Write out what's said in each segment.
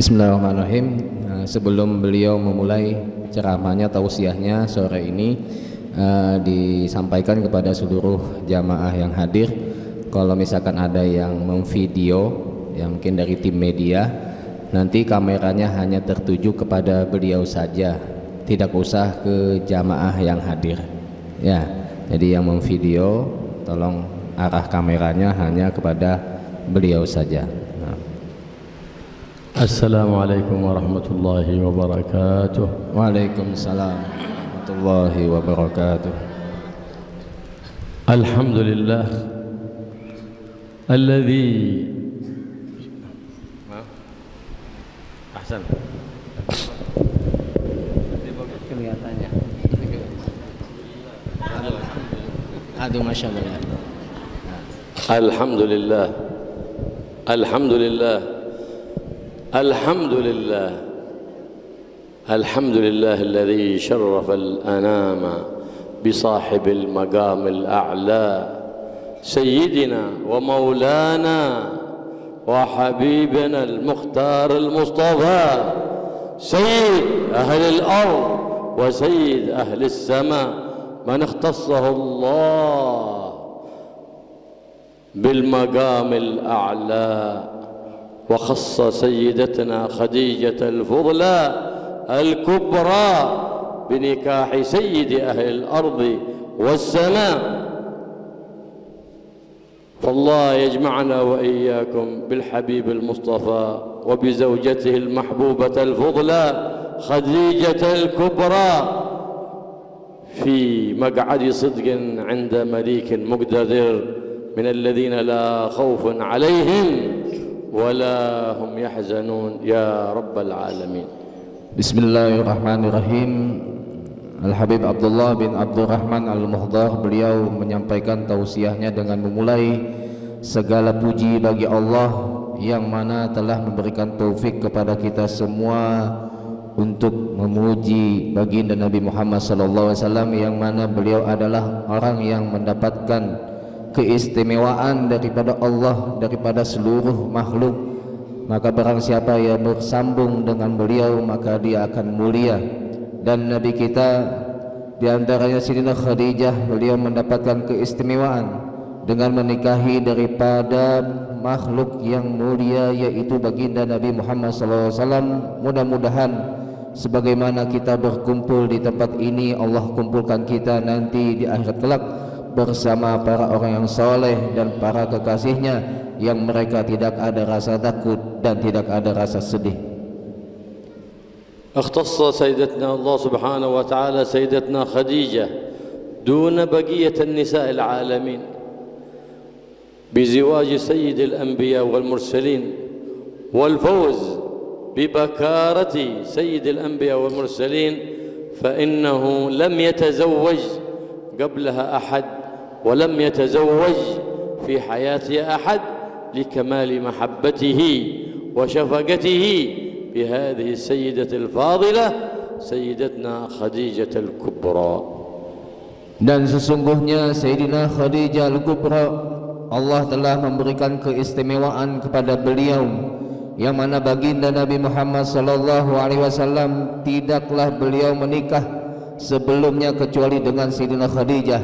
Bismillahirrahmanirrahim. Sebelum beliau memulai ceramahnya tausiahnya sore ini, disampaikan kepada seluruh jamaah yang hadir, kalau misalkan ada yang memvideo, yang mungkin dari tim media, nanti kameranya hanya tertuju kepada beliau saja, tidak usah ke jamaah yang hadir. Ya, jadi yang memvideo tolong arah kameranya hanya kepada beliau saja. Assalamualaikum warahmatullahi wabarakatuh. Waalaikumsalam warahmatullahi wabarakatuh. Alhamdulillah alladzi ahsan Kelihatannya. Aduh, masya Allah. Alhamdulillah Alhamdulillah الحمد لله الحمد لله الذي شرف الأنام بصاحب المقام الأعلى سيدنا ومولانا وحبيبنا المختار المصطفى سيد أهل الأرض وسيد أهل السماء من اختصه الله بالمقام الأعلى وخص سيدتنا خديجة الفضلى الكبرى بنكاح سيد أهل الأرض والسماء، فالله يجمعنا وإياكم بالحبيب المصطفى وبزوجته المحبوبة الفضلى خديجة الكبرى في مقعد صدق عند مليك مقتدر من الذين لا خوف عليهم ولا هم يحزنون يا رب العالمين. Bismillahirrahmanirrahim. Al-Habib Abdullah bin Abdurrahman Al-Muhdar, beliau menyampaikan tausiahnya dengan memulai, segala puji bagi Allah yang mana telah memberikan taufik kepada kita semua untuk memuji baginda Nabi Muhammad SAW, yang mana beliau adalah orang yang mendapatkan keistimewaan daripada Allah, daripada seluruh makhluk. Maka barang siapa yang bersambung dengan beliau maka dia akan mulia. Dan Nabi kita diantaranya Sayyidina Khadijah, beliau mendapatkan keistimewaan dengan menikahi daripada makhluk yang mulia, yaitu baginda Nabi Muhammad SAW. Mudah-mudahan sebagaimana kita berkumpul di tempat ini, Allah kumpulkan kita nanti di akhirat kelak bersama para orang yang soleh dan para kekasihnya, yang mereka tidak ada rasa takut dan tidak ada rasa sedih. اختص سيدتنا الله سبحانه وتعالى سيدتنا خديجة دون بقية النساء العالمين بزواج سيد الأنبياء والمرسلين والفوز ببكارة سيد الأنبياء والمرسلين، فإنه لم يتزوج قبلها أحد ولم يتزوج في حياتها أحد لكمال محبته وشفقته بهذه السيدة الفاضلة سيدتنا خديجة الكبرى. Dan sesungguhnya Sayyidina Khadijah Al-Kubra, Allah telah memberikan keistimewaan kepada beliau, yang mana baginda Nabi Muhammad SAW tidaklah beliau menikah sebelumnya kecuali dengan Sayyidina Khadijah,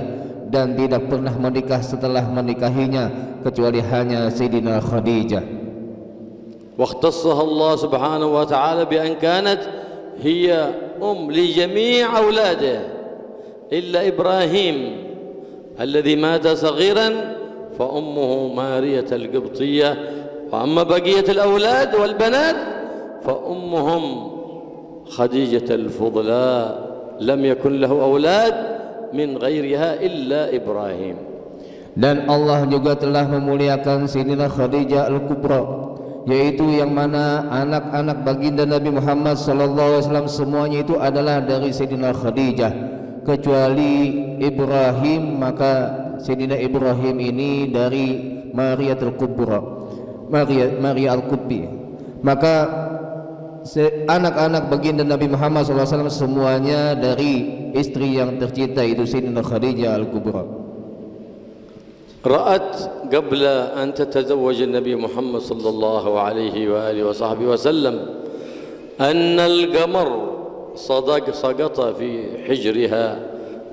dan tidak pernah menikah setelah menikahinya kecuali hanya Sayyidina Khadijah. واختصها الله سبحانه وتعالى بأن كانت هي لجميع أولاده إلا إبراهيم الذي مات صغيرا فأمه مارية القبطية، وأما بقية الأولاد والبنات فأمهم خديجة الفضلاء لم يكن له أولاد من غيرها إلا إبراهيم. Dan Allah juga telah memuliakan Sayyidina Khadijah Al-Kubra, yaitu yang mana anak-anak baginda Nabi Muhammad SAW semuanya itu adalah dari Sayyidina Khadijah, kecuali Ibrahim. Maka Sayyidina Ibrahim ini dari Maria Al-Kubra, Maria Al-Qubbi. Maka anak-anak baginda Nabi Muhammad SAW semuanya dari istri yang tercinta, itu Sayyidina Khadijah Al-Kubra. رأت قبل أن تتزوج النبي محمد صلى الله عليه وآله وصحبه وسلم أن القمر سقط في حجرها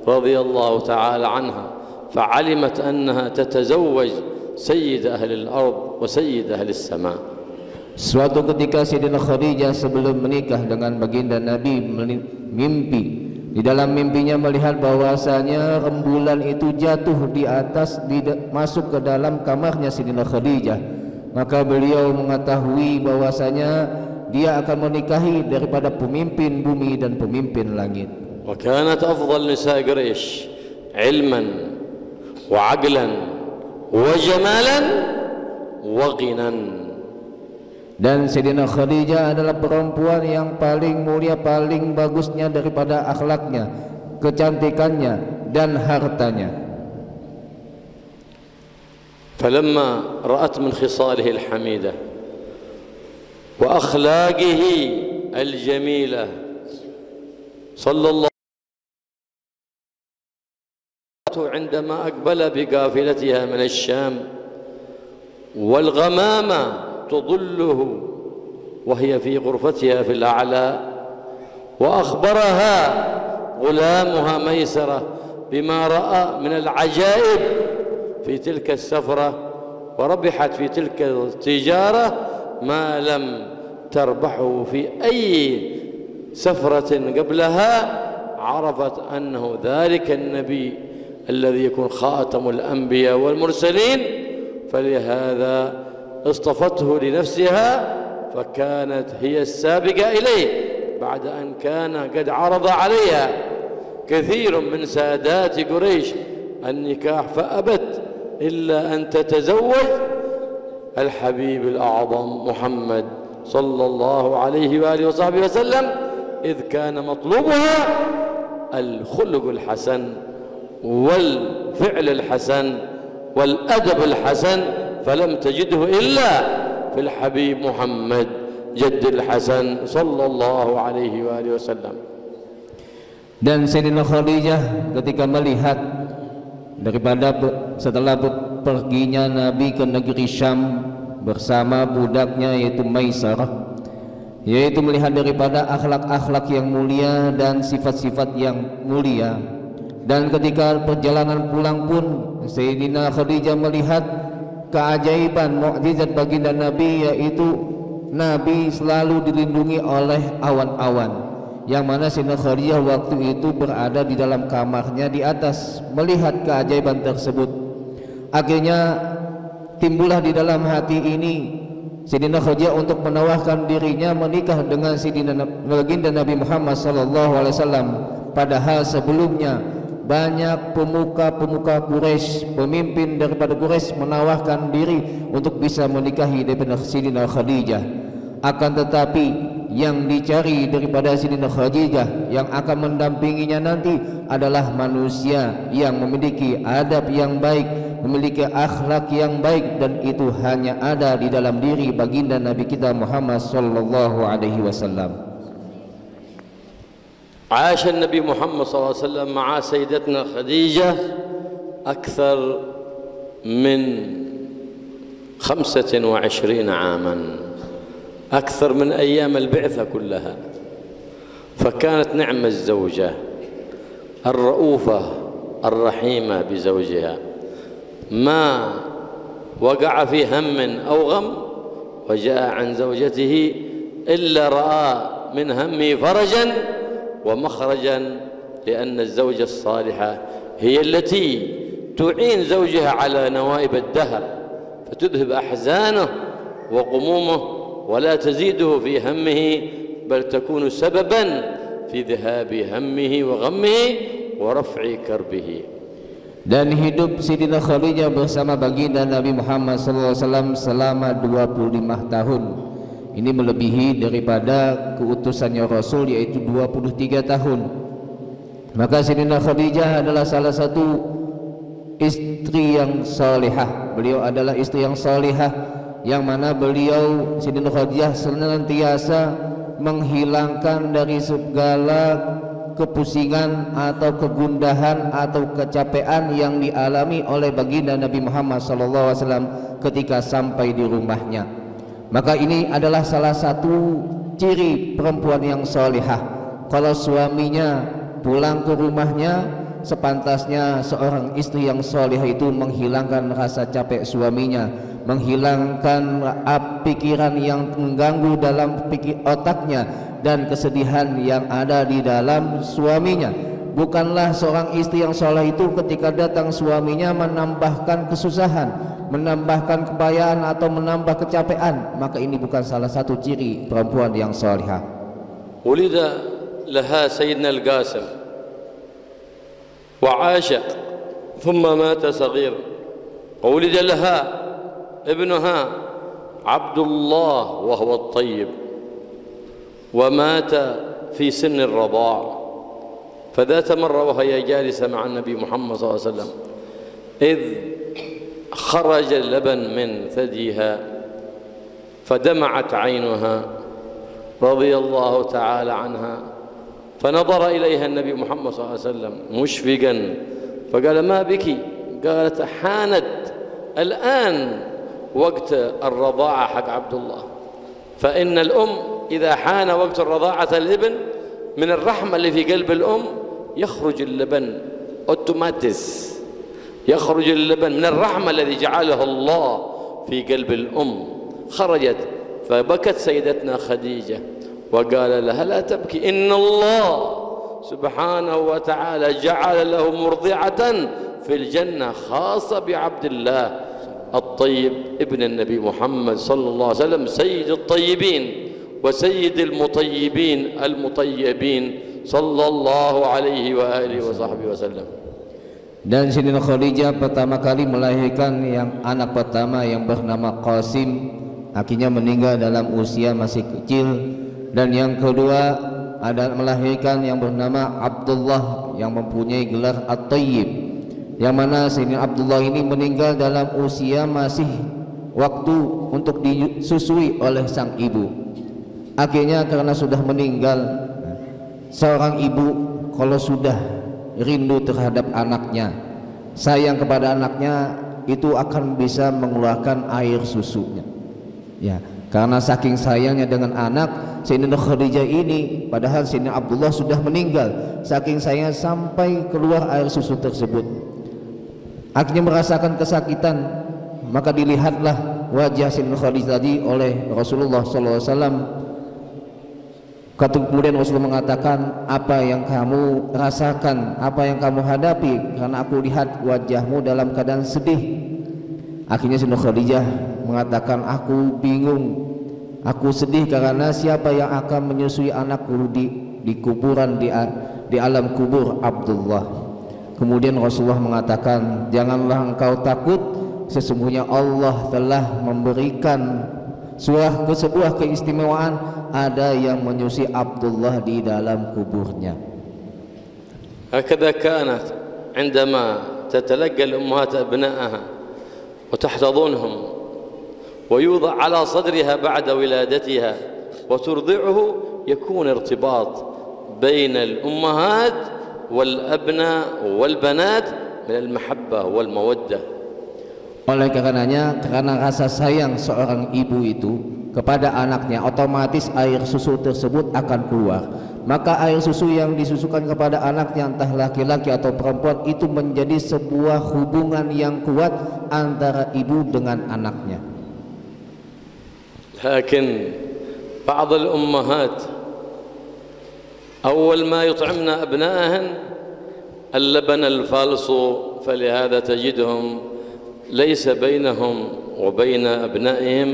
رضي الله تعالى عنها، فعلمت أنها تتزوج سيد أهل الأرض وسيد أهل السماء. Suatu ketika Sayyidina Khadijah sebelum menikah dengan baginda Nabi mimpi. Di dalam mimpinya melihat bahwasanya rembulan itu jatuh di atas, masuk ke dalam kamarnya Sayyidina Khadijah. Maka beliau mengetahui bahwasanya dia akan menikahi daripada pemimpin bumi dan pemimpin langit. وكانت أفضل نساء قريش علما وعقلا وجمالا وغنى. Dan Sayyidina Khadijah adalah perempuan yang paling mulia, paling bagusnya daripada akhlaknya, kecantikannya dan hartanya. فلما رأت من خصاله الحميدة وأخلاقه الجميلة صلى الله عندما أقبل بقافلتها من الشام والغمامة تظله وهي في غرفتها في الأعلى، وأخبرها غلامها ميسرة بما رأى من العجائب في تلك السفرة، وربحت في تلك التجارة ما لم تربحه في أي سفرة قبلها، عرفت أنه ذلك النبي الذي يكون خاتم الأنبياء والمرسلين، فلهذا اصطفته لنفسها فكانت هي السابقة إليه بعد أن كان قد عرض عليها كثير من سادات قريش النكاح فأبت إلا أن تتزوج الحبيب الأعظم محمد صلى الله عليه وآله وصحبه وسلم، إذ كان مطلوبها الخلق الحسن والفعل الحسن والأدب الحسن، فلم تجده إلا في الحبيب محمد جد الحسن صلى الله عليه وآله وسلم. Dan Sayyidina Khadijah ketika melihat daripada setelah perginya Nabi ke negeri Syam bersama budaknya yaitu Maisarah, yaitu melihat daripada akhlak-akhlak yang mulia dan sifat-sifat yang mulia. Dan ketika perjalanan pulang pun Sayyidina Khadijah melihat keajaiban mukjizat baginda Nabi, yaitu Nabi selalu dilindungi oleh awan-awan, yang mana Sayyidina Khadijah waktu itu berada di dalam kamarnya di atas melihat keajaiban tersebut. Akhirnya timbullah di dalam hati ini Sayyidina Khadijah untuk menawarkan dirinya menikah dengan Sayyidina baginda Nabi Muhammad SAW. Padahal sebelumnya banyak pemuka-pemuka Quraisy, pemimpin daripada Quraisy menawarkan diri untuk bisa menikahi daripada Sayyidina Khadijah. Akan tetapi yang dicari daripada Sayyidina Khadijah yang akan mendampinginya nanti adalah manusia yang memiliki adab yang baik, memiliki akhlak yang baik, dan itu hanya ada di dalam diri baginda Nabi kita Muhammad sallallahu alaihi wasallam. عاش النبي محمد صلى الله عليه وسلم مع سيدتنا خديجة أكثر من 25 عاما، أكثر من أيام البعثة كلها. فكانت نعم الزوجة الرؤوفة الرحيمة بزوجها، ما وقع في هم أو غم وجاء عن زوجته إلا رأى من همه فرجا ومخرجا، لأن الزوجة الصالحة هي التي تعين زوجها على نوائب الدهر فتذهب أحزانه وغمومه ولا تزيده في همه، بل تكون سببا في ذهاب همه وغمه ورفع كربه. Dan hidup Sayyidina Khadijah bersama baginda Nabi Muhammad SAW selama 25 tahun. Ini melebihi daripada keutusannya Rasul, yaitu 23 tahun. Maka Sayyidina Khadijah adalah salah satu istri yang salihah. Beliau adalah istri yang salihah, yang mana beliau Sayyidina Khadijah senantiasa menghilangkan dari segala kepusingan atau kegundahan atau kecapean yang dialami oleh baginda Nabi Muhammad SAW ketika sampai di rumahnya. Maka ini adalah salah satu ciri perempuan yang solihah. Kalau suaminya pulang ke rumahnya, sepantasnya seorang istri yang solihah itu menghilangkan rasa capek suaminya, menghilangkan pikiran yang mengganggu dalam otaknya dan kesedihan yang ada di dalam suaminya. Bukanlah seorang istri yang soleh itu ketika datang suaminya menambahkan kesusahan, menambahkan kebayaan atau menambah kecapean, maka ini bukan salah satu ciri perempuan yang solihah. Ulida laha Sayyidina Al-Qasim wa 'asha thumma mata saghir. Ulida laha ibnuha Abdullah wa huwa at-tayyib wa mata fi sin ar-radha'. فذات مرة وهي جالسة مع النبي محمد صلى الله عليه وسلم إذ خرج اللبن من ثديها فدمعت عينها رضي الله تعالى عنها، فنظر إليها النبي محمد صلى الله عليه وسلم مشفقا فقال: ما بك؟ قالت: حانت الآن وقت الرضاعة حق عبد الله. فإن الأم إذا حان وقت الرضاعة الابن من الرحمة اللي في قلب الأم يخرج اللبن أوتوماتيس، يخرج اللبن من الرحمة الذي جعله الله في قلب الأم. خرجت فبكت سيدتنا خديجة وقال لها: لا تبكي، إن الله سبحانه وتعالى جعل له مرضعة في الجنة خاصة بعبد الله الطيب ابن النبي محمد صلى الله عليه وسلم، سيد الطيبين وسيد المطيبين المطيبين صلى الله عليه وآله وصحبه وسلم. Dan Sayyidatina Khadijah pertama kali melahirkan yang anak pertama yang bernama Qasim, akhirnya meninggal dalam usia masih kecil. Dan yang kedua ada melahirkan yang bernama Abdullah yang mempunyai gelar At-Tayyib, yang mana Sayyidina Abdullah ini meninggal dalam usia masih waktu untuk disusui oleh sang ibu. Akhirnya karena sudah meninggal, seorang ibu kalau sudah rindu terhadap anaknya, sayang kepada anaknya, itu akan bisa mengeluarkan air susunya. Ya, karena saking sayangnya dengan anak, Sayyidina Khadijah ini, padahal Sayyidina Abdullah sudah meninggal, saking sayangnya sampai keluar air susu tersebut. Akhirnya merasakan kesakitan, maka dilihatlah wajah Sayyidina Khadijah tadi oleh Rasulullah SAW. Kemudian Rasulullah mengatakan, apa yang kamu rasakan, apa yang kamu hadapi, karena aku lihat wajahmu dalam keadaan sedih. Akhirnya Sayyidina Khadijah mengatakan, aku bingung, aku sedih karena siapa yang akan menyusui anakku di kuburan, di alam kubur Abdullah. Kemudian Rasulullah mengatakan, janganlah engkau takut, sesungguhnya Allah telah memberikan sebuah keistimewaan, ada yang menyusui Abdullah di dalam kuburnya. هكذا كانت عندما تتلقى الأمهات أبنائها وتحتضنهم ويوضع على صدرها بعد ولادتها وترضعه، يكون ارتباط بين الأمهات والأبناء والبنات من المحبة والمودة. Oleh karenanya, karena rasa sayang seorang ibu itu kepada anaknya, otomatis air susu tersebut akan keluar. Maka air susu yang disusukan kepada anaknya, entah laki-laki atau perempuan, itu menjadi sebuah hubungan yang kuat antara ibu dengan anaknya. لكن بعض الأمهات أول ما يطعمن أبنائهن اللبن الفالصو، فلهذا تجدهم ليس بينهم وبين أبنائهم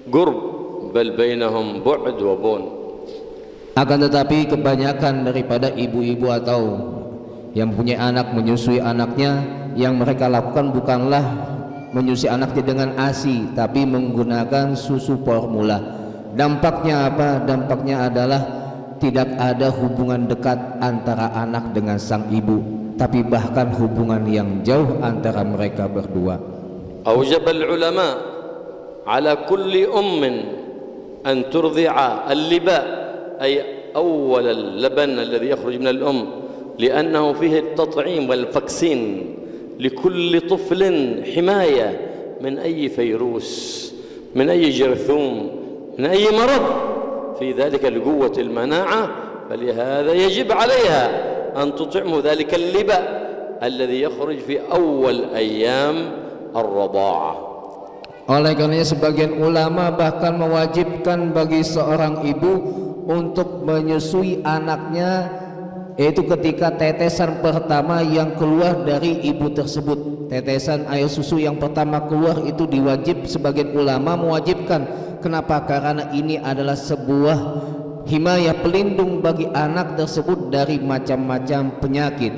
قرب بل بينهم بعد وبون. Akan tetapi kebanyakan daripada ibu-ibu atau yang punya anak menyusui anaknya, yang mereka lakukan bukanlah menyusui anaknya dengan ASI, tapi menggunakan susu formula. Dampaknya apa? Dampaknya adalah tidak ada hubungan dekat antara anak dengan sang ibu, tapi bahkan hubungan yang jauh antara mereka berdua. أوجب العلماء على كل أم أن ترضع اللباء، أي أول اللبن الذي يخرج من الأم، لأنه فيه التطعيم والفاكسين لكل طفل، حماية من أي فيروس، من أي جرثوم، من أي مرض في ذلك القوة المناعة، فلهذا يجب عليها أن تطعمه ذلك اللبأ الذي يخرج في أول أيام الرضاعة. Oleh karenanya sebagian ulama bahkan mewajibkan bagi seorang ibu untuk menyusui anaknya, yaitu ketika tetesan pertama yang keluar dari ibu tersebut. Tetesan air susu yang pertama keluar itu diwajib, sebagian ulama mewajibkan. Kenapa? Karena ini adalah sebuah himayah, pelindung bagi anak tersebut dari macam-macam penyakit,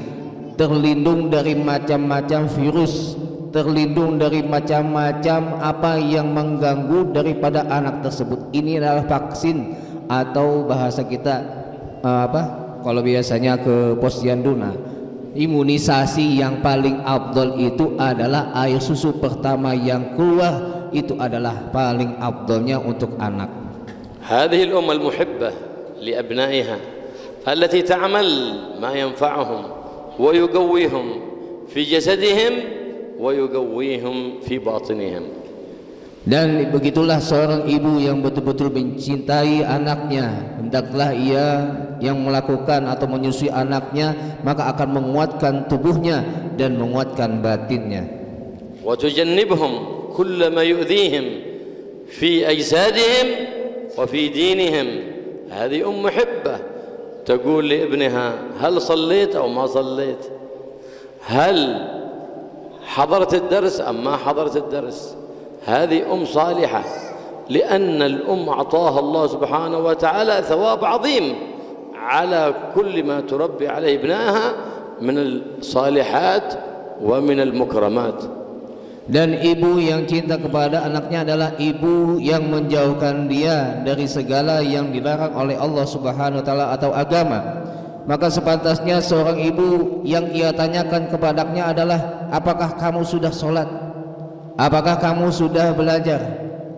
terlindung dari macam-macam virus, terlindung dari macam-macam apa yang mengganggu daripada anak tersebut. Ini adalah vaksin atau bahasa kita kalau biasanya ke posyandu, imunisasi yang paling afdol itu adalah air susu pertama yang keluar, itu adalah paling afdolnya untuk anak. هذه الأم المحبة لأبنائها التي تعمل ما ينفعهم ويقويهم في جسدهم ويقويهم في باطنهم. Dan begitulah seorang ibu yang betul-betul mencintai anaknya, hendaklah ia yang melakukan atau menyusui anaknya, maka akan menguatkan tubuhnya dan menguatkan batinnya. وتجنبهم كل ما يؤذيهم في أجسادهم وفي دينهم. هذه أم محبة تقول لابنها هل صليت أو ما صليت، هل حضرت الدرس أم ما حضرت الدرس. هذه أم صالحة، لأن الأم أعطاها الله سبحانه وتعالى ثواب عظيم على كل ما تربي عليه ابنائها من الصالحات ومن المكرمات. Dan ibu yang cinta kepada anaknya adalah ibu yang menjauhkan dia dari segala yang dilarang oleh Allah Subhanahu wa taala atau agama. Maka sepantasnya seorang ibu yang ia tanyakan kepadanya adalah, apakah kamu sudah sholat? Apakah kamu sudah belajar?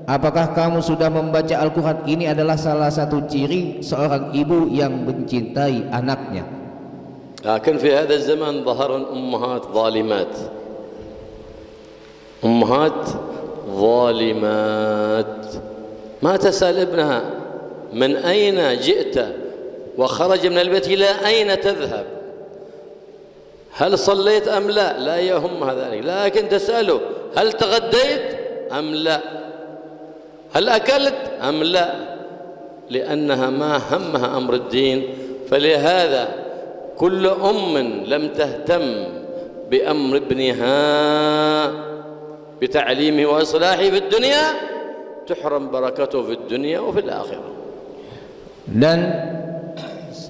Apakah kamu sudah membaca Al-Quran? Ini adalah salah satu ciri seorang ibu yang mencintai anaknya. لكن في هذا الزمن ظهر أمهات ظالمات، أمهات ظالمات ما تسأل ابنها من أين جئت وخرج من البيت إلى أين تذهب، هل صليت أم لا، لا يهمها ذلك، لكن تسأله هل تغديت أم لا، هل أكلت أم لا، لأنها ما همها أمر الدين. فلهذا كل أم لم تهتم بأمر ابنها بتعليمه وإصلاحه في الدنيا تحرم بركته في الدنيا وفي الآخرة. Dan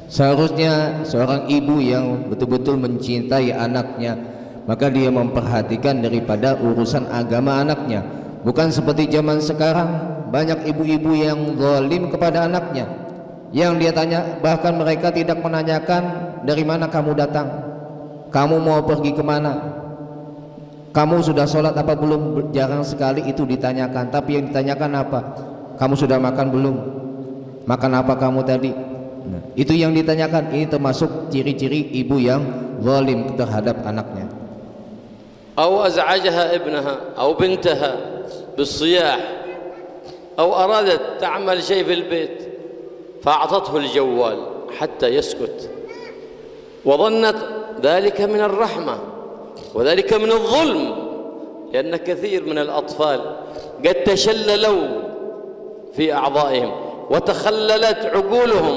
seharusnya seorang ibu yang betul-betul mencintai anaknya, maka dia memperhatikan daripada urusan agama anaknya. Bukan seperti zaman sekarang, banyak ibu-ibu yang zalim kepada anaknya, yang dia tanya, bahkan mereka tidak menanyakan dari mana kamu datang, kamu mau pergi kemana, kamu sudah sholat apa belum. Jarang sekali itu ditanyakan, tapi yang ditanyakan apa? Kamu sudah makan belum? Makan apa kamu tadi? Itu yang ditanyakan. Ini termasuk ciri-ciri ibu yang zalim terhadap anaknya. أو أزعجها ابنها أو بنتها بالصياح أو أرادت تعمل شيء في البيت فأعطته الجوال حتى يسكت وظنت ذلك من الرحمة وذلك من الظلم، لأن كثير من الأطفال قد تشللوا في أعضائهم وتخللت عقولهم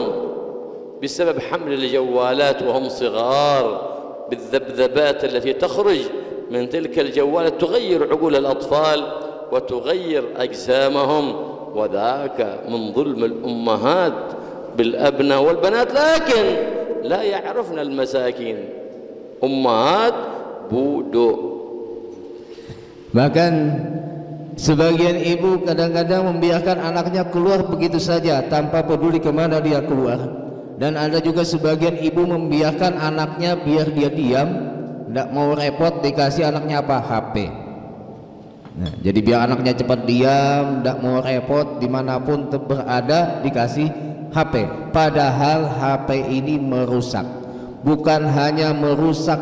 بسبب حمل الجوالات وهم صغار، بالذبذبات التي تخرج من تلك الجوالات تغير عقول الأطفال وتغير أجسامهم، وذاك من ظلم الأمهات بالأبناء والبنات، لكن لا يعرفن المساكين أمهات bodoh. Bahkan sebagian ibu kadang-kadang membiarkan anaknya keluar begitu saja tanpa peduli kemana dia keluar. Dan ada juga sebagian ibu membiarkan anaknya biar dia diam, tidak mau repot, dikasih anaknya apa? HP. Nah, jadi biar anaknya cepat diam, tidak mau repot, dimanapun berada dikasih HP. Padahal HP ini merusak, bukan hanya merusak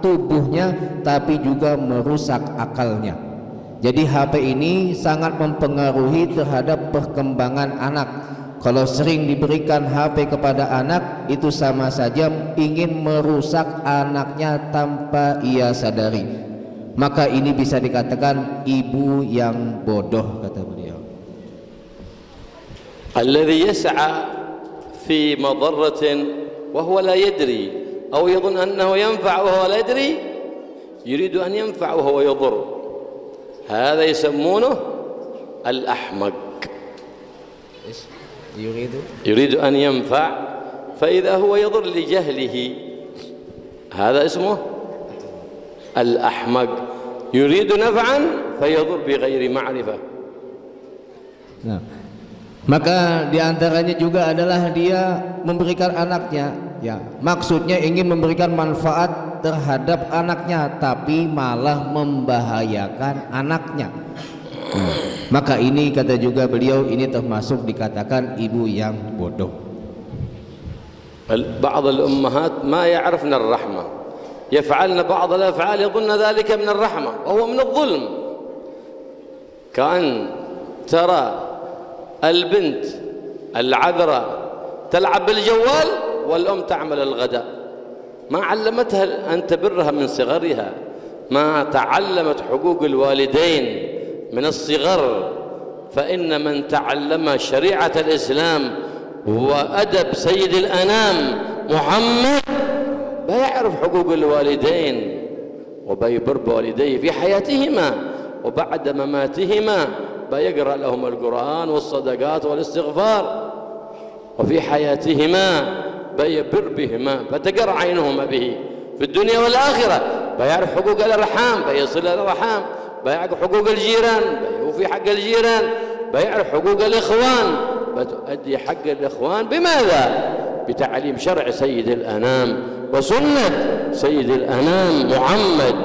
tubuhnya, tapi juga merusak akalnya. Jadi HP ini sangat mempengaruhi terhadap perkembangan anak. kalau sering diberikan HP kepada anak, itu sama saja ingin merusak anaknya tanpa ia sadari. Maka ini bisa dikatakan ibu yang bodoh, kata beliau. Alladhi yas'a fi madarratin wa huwa la yadri aw yadhun annahu yanfa' wa huwa la yadri yuridu an yanfa' wa huwa yadur. Hadha yusammunuhu al-ahmaq. يريد أن ينفع فإذا هو يضر لجهله، هذا اسمه الأحمق. يريد نفعا فيضر بغير معرفة. Nah, maka diantaranya juga adalah dia memberikan anaknya, ya maksudnya ingin memberikan manfaat terhadap anaknya, tapi malah membahayakan anaknya. Maka ini kata juga beliau, ini termasuk dikatakan ibu yang bodoh. بعض الأمهات ما يعرفن الرحمة، يفعلن بعض الأفعال يظن ذلك من الرحمة وهو من الظلم. كأن ترى البنت العذراء تلعب بالجوال والأم تعمل الغداء، ما علمتها أن تبرها من صغرها، ما تعلمت حقوق الوالدين من الصغر. فإن من تعلم شريعة الإسلام وأدب سيد الأنام محمد بيعرف حقوق الوالدين وبيبر بوالديه في حياتهما وبعد مماتهما بيقرأ لهم القرآن والصدقات والاستغفار، وفي حياتهما بيبر بهما فتقر عينهما به في الدنيا والآخرة. بيعرف حقوق الأرحام، بيصل الأرحام، بيعرف حقوق الجيران، بيوفي حق الجيران، بيعرف حقوق الإخوان، بتؤدي حق الإخوان. بماذا؟ بتعليم شرع سيد الأنام وسنة سيد الأنام محمد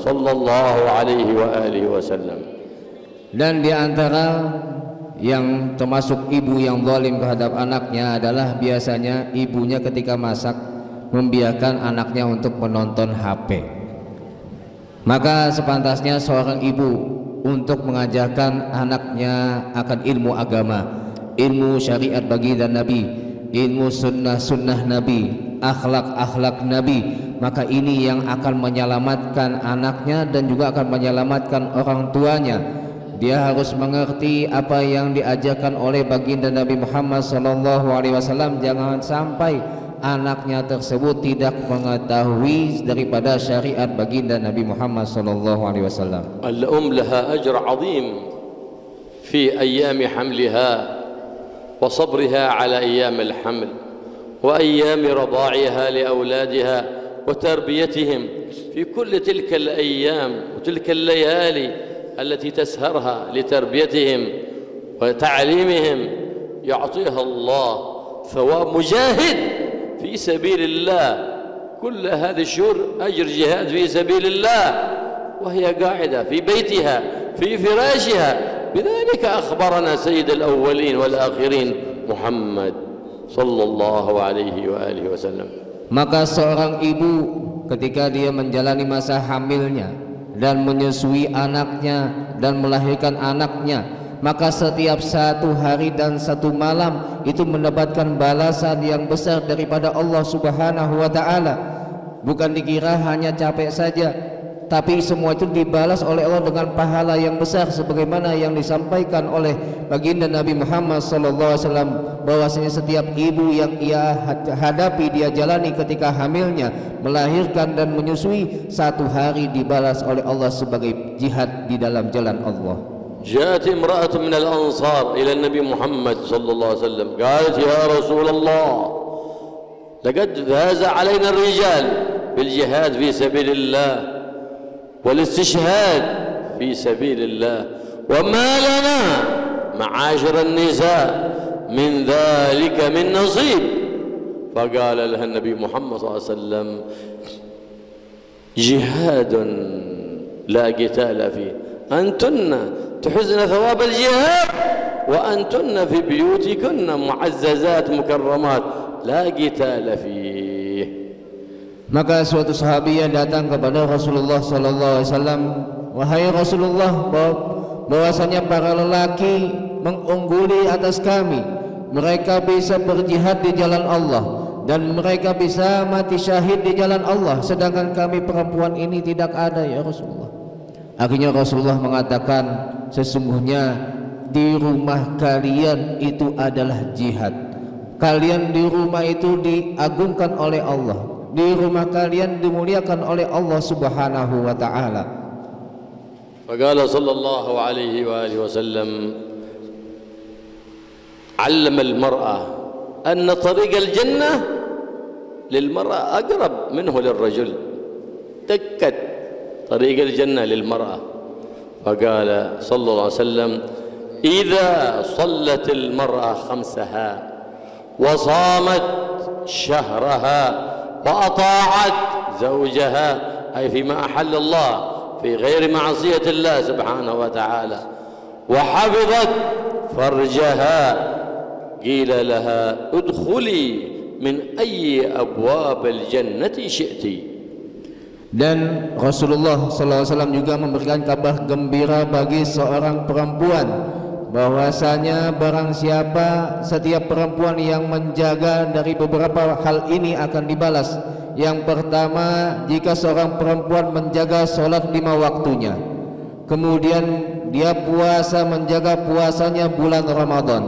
صلى الله عليه وآله وسلم. Dan diantara yang termasuk ibu yang zalim terhadap anaknya adalah biasanya ibunya ketika masak membiarkan anaknya untuk menonton HP. Maka sepantasnya seorang ibu untuk mengajarkan anaknya akan ilmu agama, ilmu syariat baginda Nabi, ilmu sunnah Nabi, akhlak Nabi. Maka ini yang akan menyelamatkan anaknya dan juga akan menyelamatkan orang tuanya. Dia harus mengerti apa yang diajarkan oleh baginda Nabi Muhammad SAW. Jangan sampai anaknya tersebut tidak mengetahui daripada syariat baginda Nabi Muhammad SAW. Al-um laha ajr azim fi ayyam hamliha wa sabriha ala ayyam al-haml wa ayyam rada'iha li awladiha wa tarbiyatihim fi kull tilka al-ayyam wa tilka al-layali التي تسهرها لتربيتهم وتعليمهم يعطيها الله ثواب مجاهد في سبيل الله. كل هذه الشهور أجر جهاد في سبيل الله وهي قاعدة في بيتها في فراشها. بذلك أخبرنا سيد الأولين والآخرين محمد صلى الله عليه وآله وسلم. Maka seorang ibu ketika dia menjalani masa hamilnya dan menyusui anaknya dan melahirkan anaknya, maka setiap satu hari dan satu malam itu mendapatkan balasan yang besar daripada Allah Subhanahu wa Ta'ala. Bukan dikira hanya capek saja, tapi semua itu dibalas oleh Allah dengan pahala yang besar, sebagaimana yang disampaikan oleh baginda Nabi Muhammad SAW, bahwasanya setiap ibu yang ia hadapi, dia jalani ketika hamilnya, melahirkan dan menyusui, satu hari dibalas oleh Allah sebagai jihad di dalam jalan Allah. جاءت امرأة من الأنصار إلى النبي محمد صلى الله عليه وسلم قالت يا رسول الله لقد فاز علينا الرجال بالجهاد في سبيل الله والاستشهاد في سبيل الله وما لنا معاشر النساء من ذلك من نصيب. فقال لها النبي محمد صلى الله عليه وسلم جهاد لا قتال فيه، أنتن تحزن ثواب الجهاد وأنتن في بيوتكن معززات مكرمات لا قتال فيه. Maka suatu sahabiah datang kepada Rasulullah SAW, wahai Rasulullah, bahwasanya para lelaki mengungguli atas kami, mereka bisa berjihad di jalan Allah, dan mereka bisa mati syahid di jalan Allah, sedangkan kami perempuan ini tidak ada ya Rasulullah. Akhirnya Rasulullah mengatakan, sesungguhnya di rumah kalian itu adalah jihad. Kalian di rumah itu diagungkan oleh Allah, di rumah kalian dimuliakan oleh Allah Subhanahu wa taala. Faqala sallallahu alaihi wa alihi wasallam, 'allama al-mar'ah anna tariq al-jannah lil-mar'ah aqrab minhu lil-rajul. Dakkat طريق الجنة للمرأة. فقال صلى الله عليه وسلم: إذا صلت المرأة خمسها وصامت شهرها وأطاعت زوجها، أي فيما أحل الله في غير معصية الله سبحانه وتعالى، وحفظت فرجها، قيل لها ادخلي من أي أبواب الجنة شئت. Dan Rasulullah SAW juga memberikan kabar gembira bagi seorang perempuan, bahwasanya barang siapa setiap perempuan yang menjaga dari beberapa hal ini akan dibalas. Yang pertama, jika seorang perempuan menjaga sholat 5 waktunya, kemudian dia puasa, menjaga puasanya bulan Ramadan,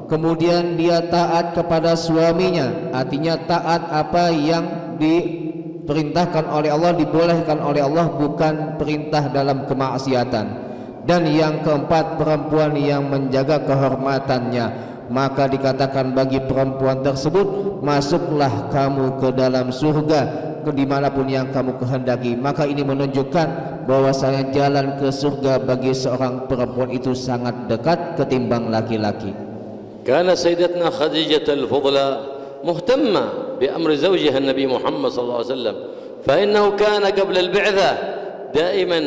kemudian dia taat kepada suaminya, artinya taat apa yang diperintahkan oleh Allah, dibolehkan oleh Allah, bukan perintah dalam kemaksiatan. Dan yang keempat, perempuan yang menjaga kehormatannya, maka dikatakan bagi perempuan tersebut, masuklah kamu ke dalam surga, ke dimanapun yang kamu kehendaki. Maka ini menunjukkan bahwasanya jalan ke surga bagi seorang perempuan itu sangat dekat ketimbang laki-laki. Karena Sayyidatuna Khadijah al-Fudla مهتمة بأمر زوجها النبي محمد صلى الله عليه وسلم، فإنه كان قبل البعثة دائما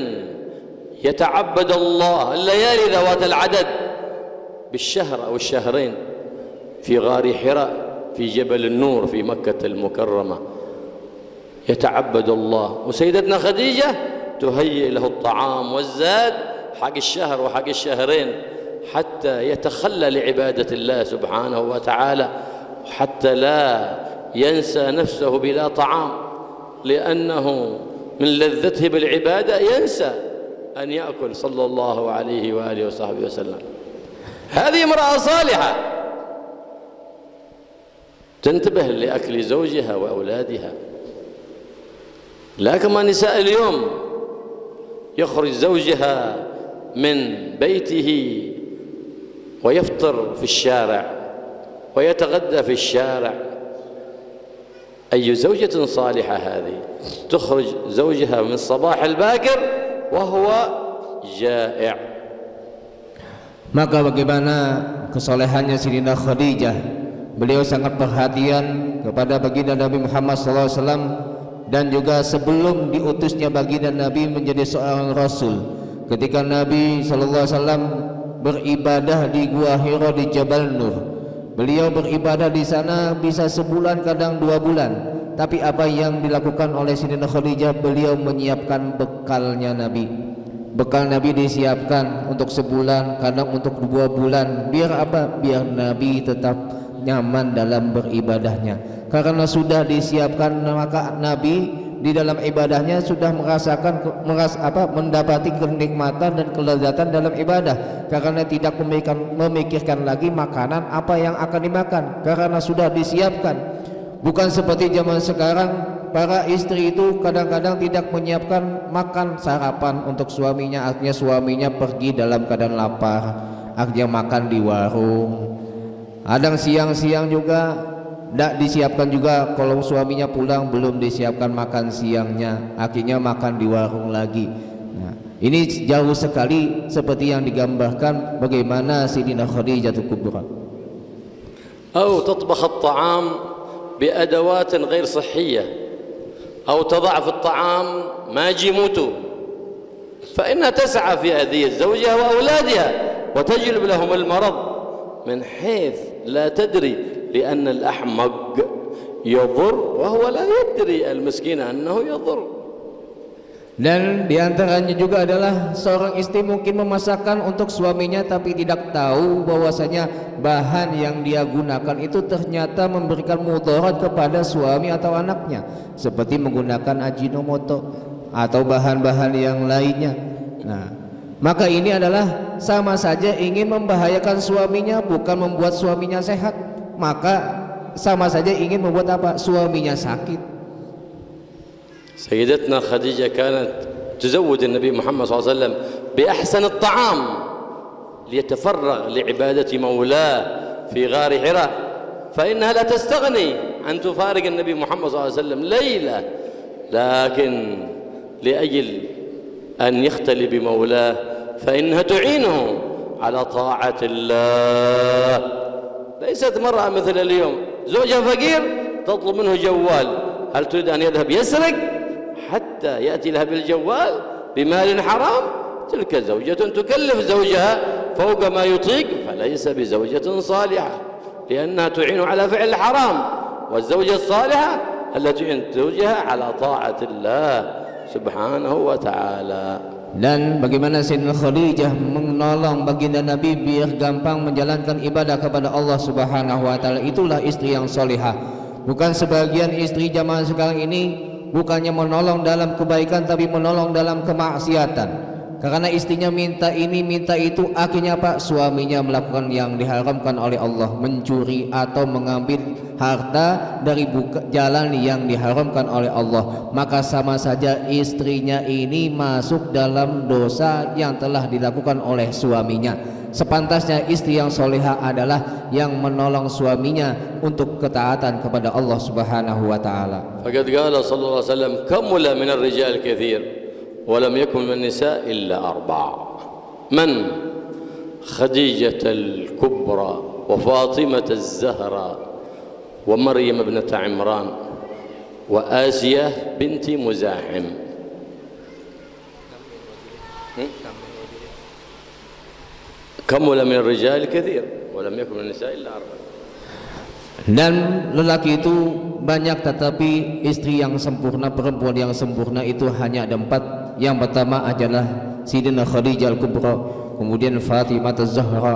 يتعبد الله الليالي ذوات العدد بالشهر أو الشهرين في غار حراء في جبل النور في مكة المكرمة، يتعبد الله، وسيدتنا خديجة تهيئ له الطعام والزاد حق الشهر وحق الشهرين حتى يتخلى لعبادة الله سبحانه وتعالى، حتى لا ينسى نفسه بلا طعام، لأنه من لذته بالعبادة ينسى أن يأكل صلى الله عليه وآله وصحبه وسلم. هذه امرأة صالحة تنتبه لأكل زوجها وأولادها. لكن نساء اليوم يخرج زوجها من بيته ويفطر في الشارع ويتغدى في الشارع. أي زوجة صالحة هذه تخرج زوجها من الصباح الباكر وهو جائع. Maka bagaimana kesolehannya Sayyidina Khadijah? Beliau sangat perhatian kepada baginda Nabi Muhammad SAW, dan juga sebelum diutusnya baginda Nabi menjadi seorang Rasul, ketika Nabi SAW beribadah di Gua Hira di Jabal Nur, beliau beribadah di sana bisa sebulan, kadang 2 bulan. Tapi apa yang dilakukan oleh Sayyidina Khadijah? Beliau menyiapkan bekalnya Nabi. Bekal Nabi disiapkan untuk sebulan, kadang untuk 2 bulan. Biar apa? Biar Nabi tetap nyaman dalam beribadahnya. Karena sudah disiapkan, maka Nabi di dalam ibadahnya sudah mendapati kenikmatan dan kelezatan dalam ibadah, karena tidak memikirkan lagi makanan apa yang akan dimakan, karena sudah disiapkan. Bukan seperti zaman sekarang, para istri itu kadang-kadang tidak menyiapkan makan sarapan untuk suaminya, artinya suaminya pergi dalam keadaan lapar, akhirnya makan di warung. Kadang siang-siang juga tidak disiapkan juga, kalau suaminya pulang belum disiapkan makan siangnya, akhirnya makan di warung lagi. Nah, ini jauh sekali seperti yang digambarkan bagaimana Sayyidina Khadijah Kubra. أو تطبخ الطعام بأدوات غير صحية، أو تضع في الطعام ما جموته، فإنها تسعى في أذية زوجها وأولادها وتجلب لهم المرض من حيث لا تدري، لأن الأحمق يضر وهو لا يدري المسكين أنه يضر. Dan diantaranya juga adalah seorang istri mungkin memasakkan untuk suaminya tapi tidak tahu bahwasanya bahan yang dia gunakan itu ternyata memberikan mudarat kepada suami atau anaknya, seperti menggunakan ajinomoto atau bahan-bahan yang lainnya. Nah, maka ini adalah sama saja ingin membahayakan suaminya, bukan membuat suaminya sehat. Maka sama saja ingin membuat apa? Suaminya sakit. سيدتنا خديجة كانت تزود النبي محمد صلى الله عليه وسلم بأحسن الطعام ليتفرغ لعبادة مولاه في غار حراء، فإنها لا تستغني أن تفارق النبي محمد صلى الله عليه وسلم ليلة، لكن لأجل أن يختلي بمولاه فإنها تعينه على طاعة الله. ليست مرأة مثل اليوم زوجها فقير تطلب منه جوال، هل تريد أن يذهب يسرق حتى يأتي لها بالجوال بمال حرام؟ تلك زوجة تكلف زوجها فوق ما يطيق، فليس بزوجة صالحة لأنها تعين على فعل الحرام. والزوجة الصالحة التي تعين زوجها على طاعة الله سبحانه وتعالى. Dan bagaimana Sayyidina Khadijah menolong baginda Nabi biar gampang menjalankan ibadah kepada Allah Subhanahu wa taala. Itulah istri yang solihah. Bukan sebagian istri zaman sekarang ini bukannya menolong dalam kebaikan tapi menolong dalam kemaksiatan. Karena istrinya minta ini minta itu, akhirnya Pak, suaminya melakukan yang diharamkan oleh Allah, mencuri atau mengambil harta dari jalan yang diharamkan oleh Allah. Maka sama saja istrinya ini masuk dalam dosa yang telah dilakukan oleh suaminya. Sepantasnya istri yang solehah adalah yang menolong suaminya untuk ketaatan kepada Allah Subhanahu wa taala. Faqad qala sallallahu alaihi wasallam kamula min ar-rijal katsir ولم يكن من النساء إلا 4. من؟ خديجة الكبرى وفاطمة الزهراء ومريم ابنة عمران وآسية بنت مزاحم. كمل من الرجال كثير ولم يكن من النساء إلا 4. Dan lelaki itu banyak tetapi istri yang sempurna, perempuan yang sempurna itu hanya ada 4. Yang pertama adalah Sayyidina Khadijah Al-Kubra, kemudian Fatimah Az-Zahra,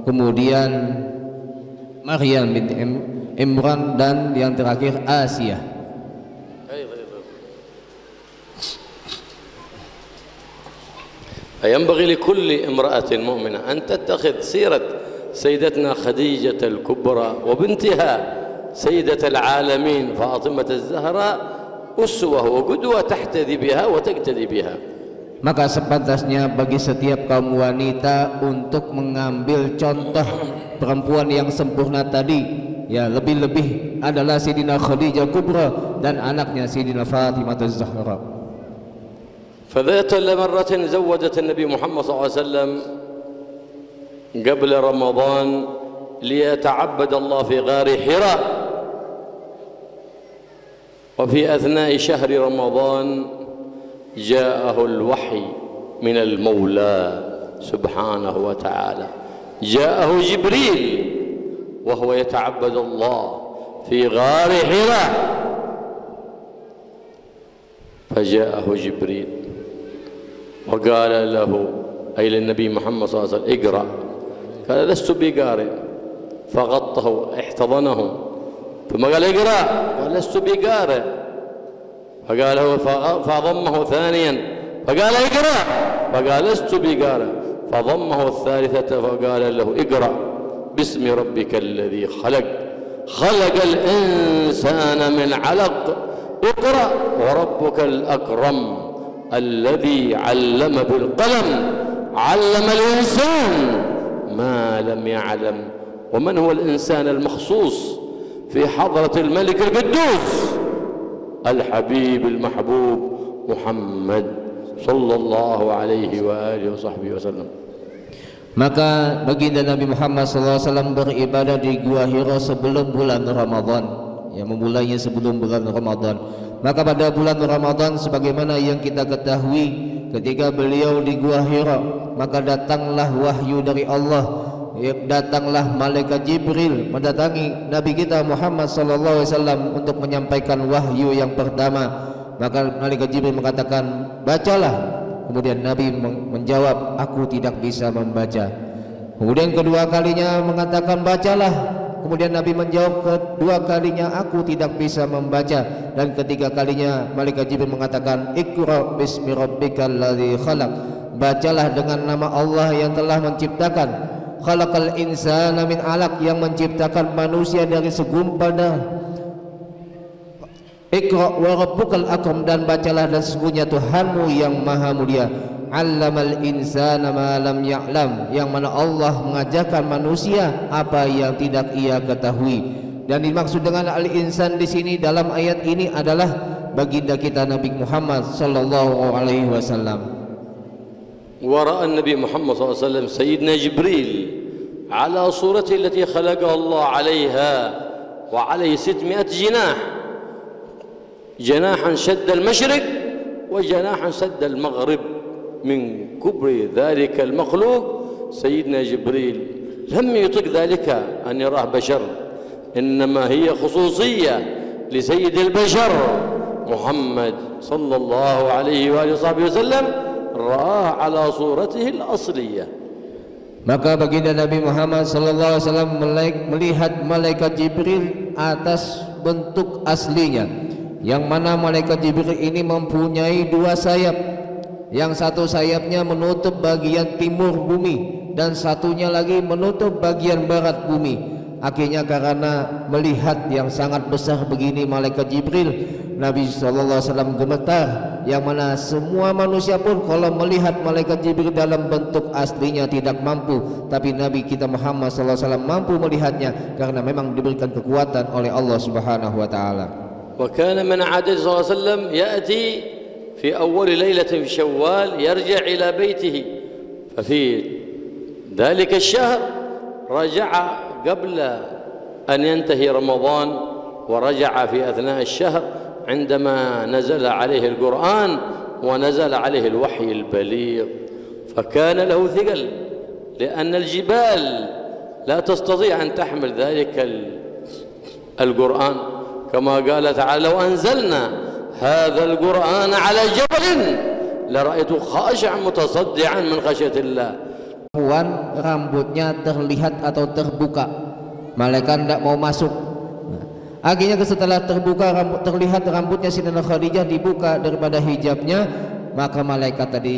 kemudian Maryam binti Imran, dan yang terakhir Asia. ينبغي لكل امرأة مؤمنة أن تتخذ سيرة سيدتنا خديجة الكبرى وبنتها سيدة العالمين فاطمة الزهراء أسوة وقدوة تحتذي بها وتقتدي بها. Maka sepantasnya bagi setiap kaum wanita untuk mengambil contoh perempuan yang sempurna tadi, ya lebih-lebih adalah Sayyidina Khadijah Kubra dan anaknya Sayyidina Fatimah Az-Zahra. فذات مرة زوجت النبي محمد صلى الله عليه وسلم قبل رمضان ليتعبد الله في غار حراء، وفي أثناء شهر رمضان جاءه الوحي من المولى سبحانه وتعالى، جاءه جبريل وهو يتعبد الله في غار حراء، فجاءه جبريل وقال له أي للنبي محمد صلى الله عليه وسلم اقرأ، قال لست بقارئ، فغطه احتضنه، ثم قال اقرأ، قال لست بقارئ، فقال هو فضمه ثانيا فقال اقرأ، فقال لست بقارئ، فضمه الثالثة فقال له اقرأ باسم ربك الذي خلق، خلق الإنسان من علق، اقرأ وربك الأكرم الذي علم بالقلم علم الإنسان ما لم يعلم. ومن هو الإنسان المخصوص في حضرة الملك القدوس؟ الحبيب المحبوب محمد صلى الله عليه وآله وصحبه وسلم. Maka baginda Nabi Muhammad SAW beribadah di Gua Hira sebelum bulan Ramadan, yang memulainya sebelum bulan Ramadan. Maka pada bulan Ramadan sebagaimana yang kita ketahui, ketika beliau di Gua Hira, maka datanglah wahyu dari Allah, datanglah malaikat Jibril mendatangi Nabi kita Muhammad SAW untuk menyampaikan wahyu yang pertama. Maka malaikat Jibril mengatakan, bacalah. Kemudian Nabi menjawab, aku tidak bisa membaca. Kemudian kedua kalinya mengatakan, bacalah. Kemudian Nabi menjawab kedua kalinya, aku tidak bisa membaca. Dan ketiga kalinya malaikat Jibril mengatakan, Iqra bismi rabbikal ladzi khalaq. Bacalah dengan nama Allah yang telah menciptakan. Khalaqal insana min 'alaq, yang menciptakan manusia dari segumpal darah. Iqra wa rabbukal akram, dan bacalah dan sesungguhnya Tuhanmu yang maha mulia. Allamal insana ma lam ya'lam, yang mana Allah mengajarkan manusia apa yang tidak ia ketahui. Dan dimaksud dengan al-insan di sini dalam ayat ini adalah baginda kita Nabi Muhammad sallallahu alaihi wasallam. ورأى النبي محمد صلى الله عليه وسلم سيدنا جبريل على صورته التي خلقها الله عليها وعليه 600 جناح، جناحا شد المشرق وجناحا سد المغرب. من كبر ذلك المخلوق سيدنا جبريل لم يطق ذلك أن يراه بشر، إنما هي خصوصية لسيد البشر محمد صلى الله عليه وآله وصحبه وسلم، رآه على صورته الأصلية. Maka baginda Nabi Muhammad sallallahu alaihi wasallam melihat malaikat Jibril atas bentuk aslinya, yang mana malaikat Jibril ini mempunyai dua sayap. Yang satu sayapnya menutup bagian timur bumi dan satunya lagi menutup bagian barat bumi. Akhirnya karena melihat yang sangat besar begini malaikat Jibril, Nabi sallallahu alaihi wasallam gemetar, yang mana semua manusia pun kalau melihat malaikat Jibril dalam bentuk aslinya tidak mampu, tapi Nabi kita Muhammad sallallahu alaihi wasallam mampu melihatnya karena memang diberikan kekuatan oleh Allah Subhanahu wa taala. Wa kana man 'adad sallallahu alaihi wasallam ya'ti في أول ليلة في شوال يرجع إلى بيته، ففي ذلك الشهر رجع قبل أن ينتهي رمضان، ورجع في أثناء الشهر عندما نزل عليه القرآن ونزل عليه الوحي البليغ، فكان له ثقل لأن الجبال لا تستطيع أن تحمل ذلك القرآن، كما قال تعالى لو أنزلنا هذا القرآن على جبل لرأيته خاشعا متصدعا من خشية الله. Puan rambutnya terlihat atau terbuka, malaikat tidak mau masuk. Akhirnya setelah terbuka terlihat rambutnya Sayyidatina Khadijah dibuka daripada hijabnya, maka malaikat tadi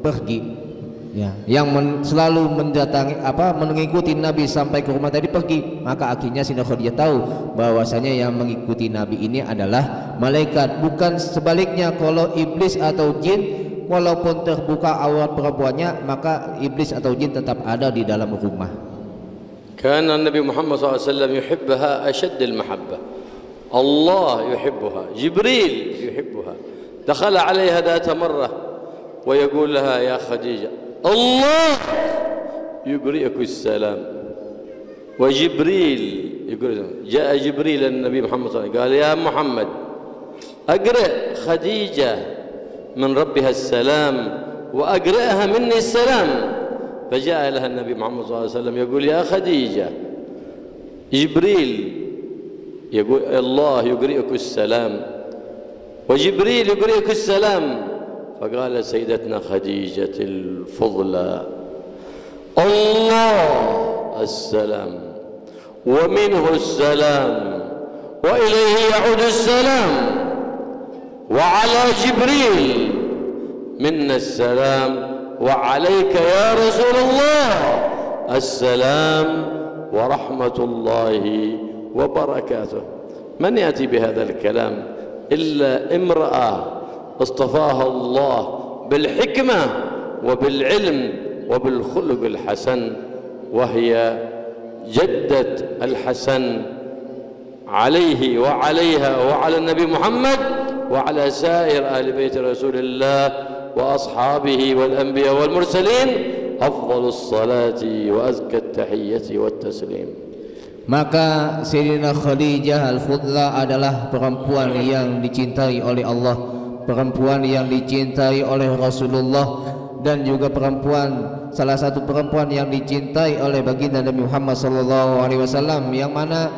pergi. Ya, yang selalu mengikuti Nabi sampai ke rumah tadi pergi. Maka akhirnya Sayyidatina Khadijah tahu bahwasanya yang mengikuti Nabi ini adalah malaikat, bukan sebaliknya. Kalau iblis atau jin walaupun terbuka aurat perempuannya, maka iblis atau jin tetap ada di dalam rumah. كان النبي محمد صلى الله عليه وسلم يحبها أشد المحبة، الله يحبها، جبريل يحبها. دخل عليها ذات مرة ويقول لها يا خديجة الله يقرئك السلام، وجبريل يقول جاء جبريل النبي محمد صلى الله عليه وسلم قال يا محمد أقرئ خديجة من ربها السلام وأقرئها مني السلام، فجاء لها النبي محمد صلى الله عليه وسلم يقول يا خديجة جبريل يقول الله يقرئك السلام وجبريل يقرئك السلام، فقال سيدتنا خديجة الفضلى الله السلام ومنه السلام وإليه يعود السلام وعلى جبريل منا السلام وعليك يا رسول الله السلام ورحمة الله وبركاته. من يأتي بهذا الكلام إلا امرأة اصطفاها الله بالحكمة وبالعلم وبالخلق الحسن، وهي جدة الحسن عليه وعليها وعلى النبي محمد وعلى سائر آل بيت رسول الله وأصحابه والأنبياء والمرسلين أفضل الصلاة وأزكى التحية والتسليم. Maka Sayyidina Khadijah Al-Fudla adalah perempuan yang dicintai oleh Allah, perempuan yang dicintai oleh Rasulullah, dan juga salah satu perempuan yang dicintai oleh baginda Nabi Muhammad SAW, yang mana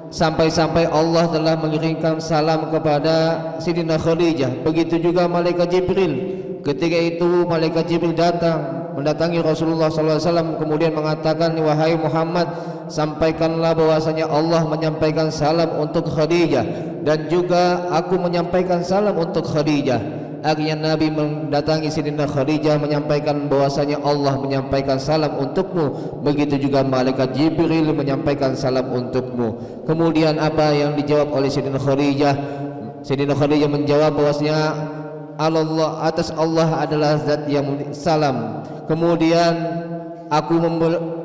sampai-sampai Allah telah mengirimkan salam kepada Sayyidina Khadijah. Begitu juga malaikat Jibril. Ketika itu malaikat Jibril mendatangi Rasulullah SAW, kemudian mengatakan, wahai Muhammad, sampaikanlah bahwasanya Allah menyampaikan salam untuk Khadijah, dan juga aku menyampaikan salam untuk Khadijah. Akhirnya Nabi mendatangi Sayyidina Khadijah, menyampaikan bahwasanya Allah menyampaikan salam untukmu. Begitu juga malaikat Jibril menyampaikan salam untukmu. Kemudian apa yang dijawab oleh Sayyidina Khadijah? Sayyidina Khadijah menjawab bahwasanya Allah, atas Allah adalah zat yang salam. Kemudian aku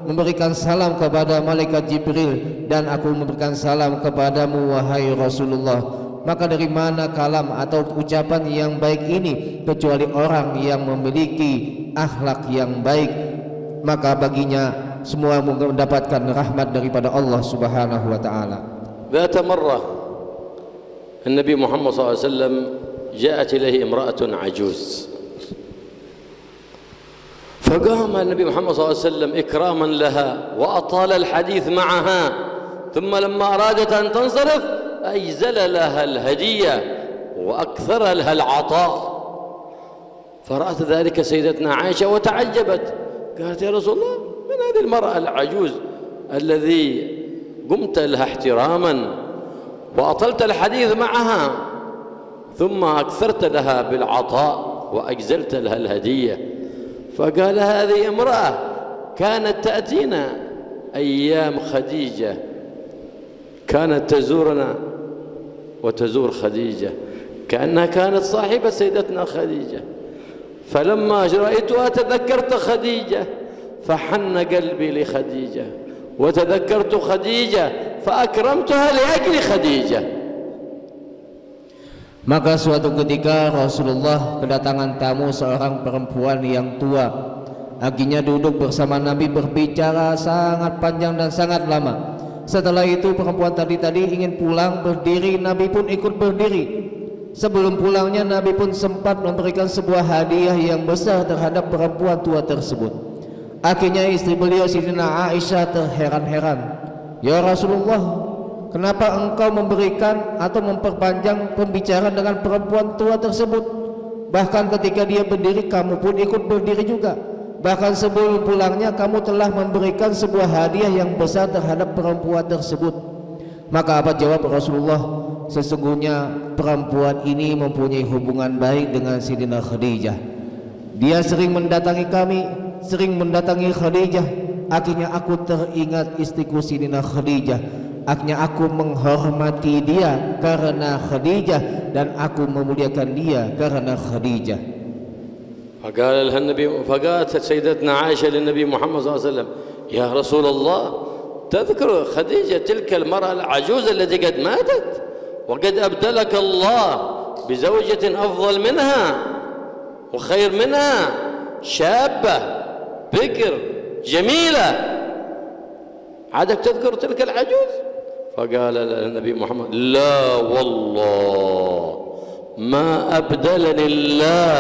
memberikan salam kepada malaikat Jibril, dan aku memberikan salam kepadamu wahai Rasulullah. Maka dari mana kalam atau ucapan yang baik ini kecuali orang yang memiliki akhlak yang baik, maka baginya semua mendapatkan rahmat daripada Allah Subhanahu wa taala. ذات مرة النبي محمد صلى الله عليه وسلم جاءت إليه امرأة عجوز، فقام النبي محمد صلى الله عليه وسلم إكراما لها وأطال الحديث معها، ثم لما أرادت أن تنصرف أجزل لها الهدية وأكثر لها العطاء. فرأت ذلك سيدتنا عائشة وتعجبت، قالت يا رسول الله من هذه المرأة العجوز الذي قمت لها احتراما وأطلت الحديث معها ثم أكثرت لها بالعطاء وأجزلت لها الهدية؟ فقال هذه امرأة كانت تأتينا أيام خديجة، كانت تزورنا وتزور خديجة، كأنها كانت صاحبة سيدتنا خديجة. فلما رأيتها تذكرت خديجة فحن قلبي لخديجة، وتذكرت خديجة فأكرمتها لأجل خديجة. Maka suatu ketika Rasulullah kedatangan tamu seorang perempuan yang tua. Akhirnya duduk bersama Nabi berbicara sangat panjang dan sangat lama. Setelah itu perempuan tadi ingin pulang berdiri, Nabi pun ikut berdiri. Sebelum pulangnya Nabi pun sempat memberikan sebuah hadiah yang besar terhadap perempuan tua tersebut. Akhirnya istri beliau Sayyidina Aisyah terheran-heran, ya Rasulullah, kenapa engkau memberikan atau memperpanjang pembicaraan dengan perempuan tua tersebut? Bahkan ketika dia berdiri kamu pun ikut berdiri juga. Bahkan sebelum pulangnya kamu telah memberikan sebuah hadiah yang besar terhadap perempuan tersebut. Maka apa jawab Rasulullah? Sesungguhnya perempuan ini mempunyai hubungan baik dengan Sayyidina Khadijah. Dia sering mendatangi kami, sering mendatangi Khadijah. Akhirnya aku teringat istriku Sayyidina Khadijah. Akhirnya aku menghormati dia karena Khadijah, dan aku memuliakan dia karena Khadijah. فقال لها النبي، فقالت سيدتنا عائشة للنبي محمد صلى الله عليه وسلم يا رسول الله تذكر خديجة تلك المرأة العجوز التي قد ماتت وقد أبدلك الله بزوجة أفضل منها وخير منها شابة بكر جميلة، عادك تذكر تلك العجوز؟ فقال النبي محمد لا والله ما أبدلني الله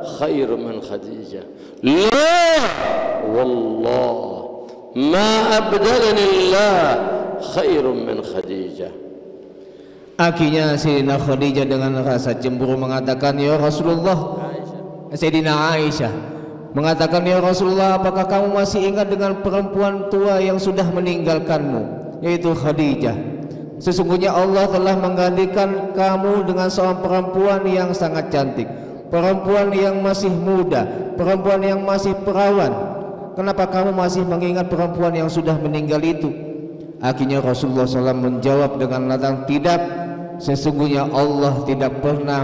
خير من خديجة، لا والله ما أبدلني الله خير من خديجة. Akhirnya Sayyidina Khadijah dengan rasa cemburu mengatakan, ya Rasulullah, Sayyidina Aisyah mengatakan, ya Rasulullah, apakah kamu masih ingat dengan perempuan tua yang sudah meninggalkanmu, yaitu Khadijah? Sesungguhnya Allah telah menggantikan kamu dengan seorang perempuan yang sangat cantik, perempuan yang masih muda, perempuan yang masih perawan. Kenapa kamu masih mengingat perempuan yang sudah meninggal itu? Akhirnya Rasulullah SAW menjawab dengan lantang, tidak, sesungguhnya Allah tidak pernah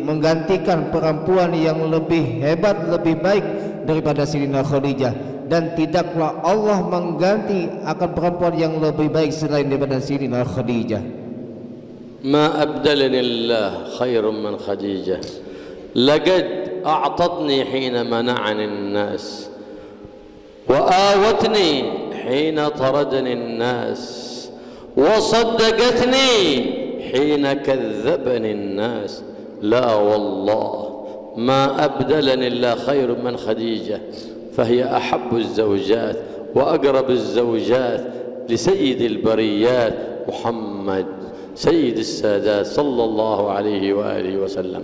menggantikan perempuan yang lebih hebat, lebih baik daripada Sayyidina Khadijah, dan tidaklah Allah mengganti akan perempuan yang lebih baik selain daripada Sayyidina Khadijah. Ma abdalani Allah khairun min Khadijah, لقد أعطتني حين منعني الناس وآوتني حين طردني الناس وصدقتني حين كذبني الناس، لا والله ما أبدلني الله خير من خديجة، فهي أحب الزوجات وأقرب الزوجات لسيد البريات محمد سيد السادات صلى الله عليه وآله وسلم.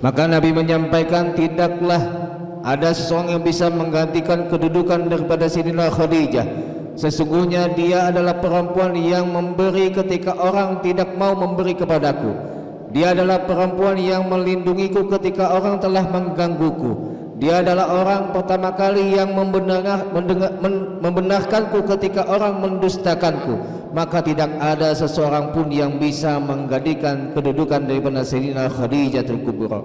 Maka Nabi menyampaikan tidaklah ada seseorang yang bisa menggantikan kedudukan daripada Sayyidatina Khadijah. Sesungguhnya dia adalah perempuan yang memberi ketika orang tidak mau memberi kepadaku. Dia adalah perempuan yang melindungiku ketika orang telah menggangguku. Dia adalah orang pertama kali yang membenarkanku ketika orang mendustakanku. Maka tidak ada seseorang pun yang bisa menggantikan kedudukan daripada Sayyidatina Khadijatul Kubra.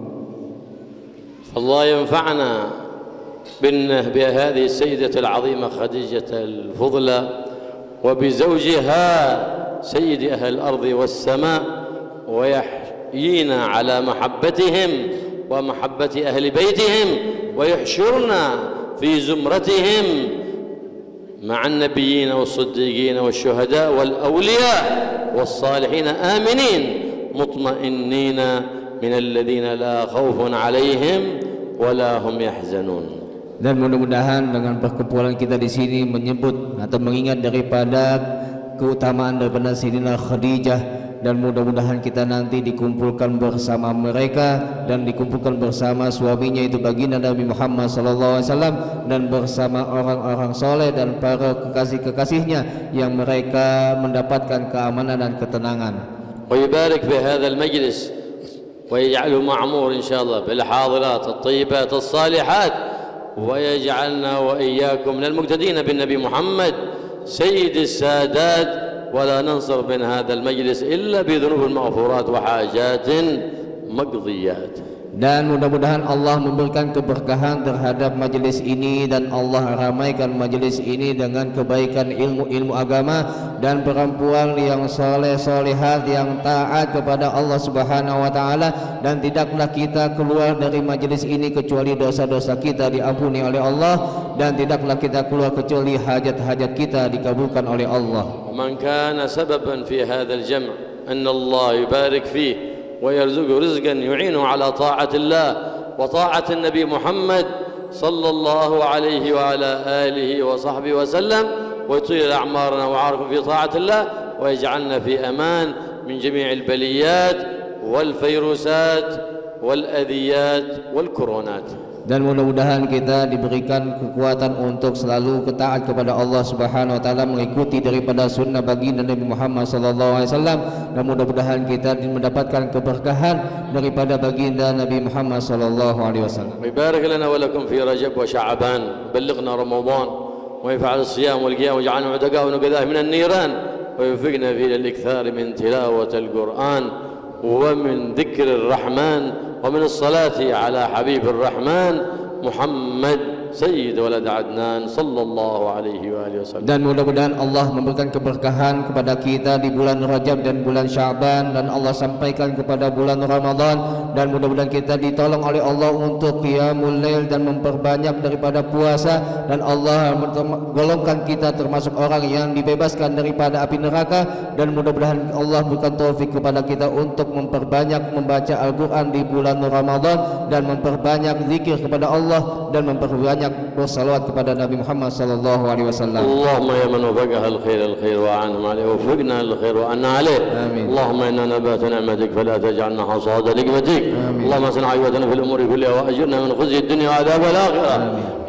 Allah ينفعنا بهذه السيدة العظيمة خديجة الفضلى وبزوجها سيد أهل الأرض والسماء ويحيينا على محبتهم ومحبة أهل بيتهم ويحشرنا في زمرتهم مع النبيين والصديقين والشهداء والأولياء والصالحين آمنين مطمئنين من الذين لا خوف عليهم ولا هم يحزنون. Dan mudah-mudahan dengan perkumpulan kita di sini menyebut atau mengingat daripada keutamaan daripada Sayyidatina Khadijah, dan mudah-mudahan kita nanti dikumpulkan bersama mereka dan dikumpulkan bersama suaminya itu baginda Nabi Muhammad SAW, dan bersama orang-orang soleh dan para kekasih-kekasihnya yang mereka mendapatkan keamanan dan ketenangan. ويبارك في هذا المجلس ويجعله معمور إن شاء الله بالحاضرات الطيبات الصالحات، ويجعلنا وإياكم من المقتدين بالنبي محمد سيد السادات، ولا ننصرف من هذا المجلس إلا بذنوب المغفورات وحاجات مقضيات. Dan mudah-mudahan Allah memberikan keberkahan terhadap majelis ini, dan Allah ramaikan majelis ini dengan kebaikan ilmu-ilmu agama dan perempuan yang soleh-solehat yang taat kepada Allah Subhanahu wa taala, dan tidaklah kita keluar dari majelis ini kecuali dosa-dosa kita diampuni oleh Allah, dan tidaklah kita keluar kecuali hajat-hajat kita dikabulkan oleh Allah. Man kana sababan fi hadzal jam' an Allah yubarik fihi ويرزقه رزقا يعينه على طاعة الله وطاعة النبي محمد صلى الله عليه وعلى آله وصحبه وسلم، ويطيل أعمارنا وعاركم في طاعة الله، ويجعلنا في أمان من جميع البليات والفيروسات والأذيات والكورونات. Dan mudah-mudahan kita diberikan kekuatan untuk selalu ketaat kepada Allah Subhanahu wa taala, mengikuti daripada sunnah baginda Nabi Muhammad sallallahu alaihi wasallam, dan mudah-mudahan kita mendapatkan keberkahan daripada baginda Nabi Muhammad sallallahu alaihi wasallam. ويبارك لنا ولكم في رجب وشعبان، بلغنا رمضان ويفعل الصيام والقيام وجعلنا عتقاء ونقذاه من النيران، ويوفقنا في الإكثار من تلاوة القرآن ومن ذكر الرحمن ومن الصلاة على حبيب الرحمن محمد سيد ولد عدنان صلى الله عليه وآله وسلم. Dan mudah-mudahan Allah memberikan keberkahan kepada kita di bulan Rajab dan bulan Sya'ban, dan Allah sampaikan kepada bulan Ramadan, dan mudah-mudahan kita ditolong oleh Allah untuk qiyamul lail dan memperbanyak daripada puasa, dan Allah golongkan kita termasuk orang yang dibebaskan daripada api neraka, dan mudah-mudahan Allah berikan taufik kepada kita untuk memperbanyak membaca Al-Quran di bulan Ramadan, dan memperbanyak zikir kepada Allah, dan memperbanyak bersalawat kepada Nabi Muhammad sallallahu alaihi wasallam. Allahumma ya man wafaqaha al-khair wa anhum alayhi wafaqna al-khair wa anna alayhi. Allahumma inna nabata ni'matik fala taj'alna hasada nikmatik. Allahumma asna ayyatana fil umuri kulliha wa ajirna min khizyi ad-dunya wa adhab al-akhirah.